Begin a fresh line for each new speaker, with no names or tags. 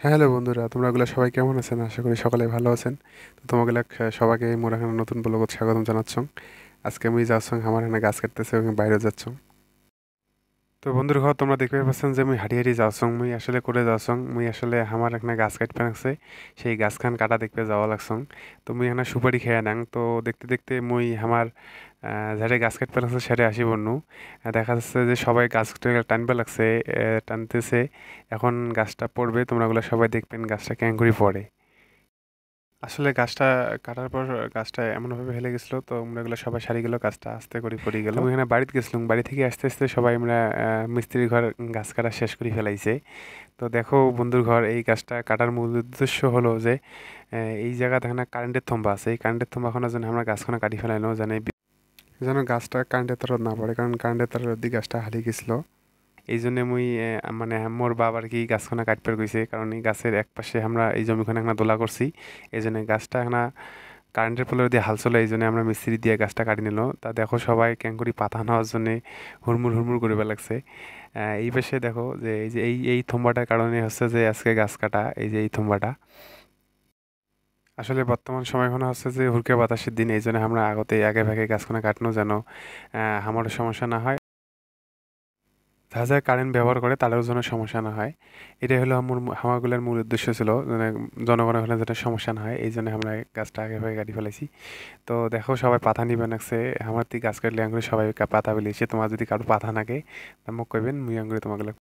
Hello বন্ধুরা, তোমরা সবাই কেমন আছেন? আশা করি সকলে ভালো আছেন। তো তোমাগুলা সবাইকে মোর এখানে নতুন ব্লগত স্বাগতম জানাচ্ছ। আজকে আমি যাচ্ছ আমার এখানে গাছ কাটতেছে এবং বাইরে যাচ্ছ। তো বন্ধুর ঘর তোমরা দেখতে পাচ্ছেন যে মুই হাঁটি হাঁটি যাচ্ছ, মুই আসলে করে যাচ্ছ, মুই আসলে আমার এখানে গাছ কাটতে লাগছে, সেই গাছখান কাটা দেখতে যাওয়া লাগছ। তো মুই এখানে সুপারি খেয়ে নাং, তো দেখতে দেখতে মুই আমার যারে গাছ কাটতে লাগছে সেটা আসি বন্যু। দেখা যাচ্ছে যে সবাই গাছটা টানবে লাগছে, টানতেছে। এখন গাছটা পড়বে, তোমরা ওগুলো সবাই দেখবেন গাছটা কেমন করে পড়ে। আসলে গাছটা কাটার পর গাছটা এমনভাবে হেলে গেছিলো, তো আমরা এগুলো সবাই সারি গেল, গাছটা আস্তে করে পড়ে গেল। আমি এখানে বাড়িতে গেছিলাম, বাড়ি থেকে আস্তে আস্তে সবাই আমরা মিস্ত্রির ঘর গাছ কাটা শেষ করে ফেলাইছে। তো দেখো বন্ধুর ঘর, এই গাছটা কাটার মূল উদ্দেশ্য হলো যে এই জায়গা দেখেন না কারেন্টের থম্বা আছে, এই কারেন্টের থম্বাখানে যেন আমরা গাছখানা কাটি ফেলাইনো জানে, যেন গাছটা কারেন্টের তার না পড়ে, কারণ কারেন্টের তার দিকে গাছটা হারিয়ে গেছিল। এই জন্য মুই মানে মোর বাবা আর কি গাছখানা কাটতে গেছে, কারণ এই গাছের এক পাশে আমরা এই জমিখানে একটা দোলা করছি। এই জন্য গাছটা একটা কারেন্টের পোলের দিয়ে হাল চলে, এই জন্য আমরা মিস্ত্রি দিয়ে গাছটা কাটি নিল। তা দেখো সবাই ক্যাঙ্কুরি পাতা নেওয়ার জন্য হুড়মুড় হুড়মুড় করে লাগছে। এই পাশে দেখো যে এই যে এই থম্বাটার কারণে হচ্ছে যে আজকে গাছ কাটা, এই যে এই থম্বাটা। আসলে বর্তমান সময়খানে হচ্ছে যে হুড়কে বাতাসের দিন, এই জন্য আমরা আগতে আগে ভাগে গাছখানা কাটনো যেন আমারও সমস্যা না হয়, যারা যারা কারেন্ট ব্যবহার করে তাদেরও যেন সমস্যা না হয়। এটাই হলো আমার হামাগুলোর মূল উদ্দেশ্য ছিল, মানে জনগণের ওখানে যেন সমস্যা না হয়, এই জন্য আমরা গাছটা আগে ভাগে কাটি ফেলেছি। তো দেখো সবাই পাতা নিবেন লাগছে, আমার তুই গাছ কাটলে আঙ্গুরি সবাই পাতা বেরিয়েছে, তোমার যদি কারো পাতা নাকে তা মোক কইবেন, মুই আঙ্গুরি তোমাকে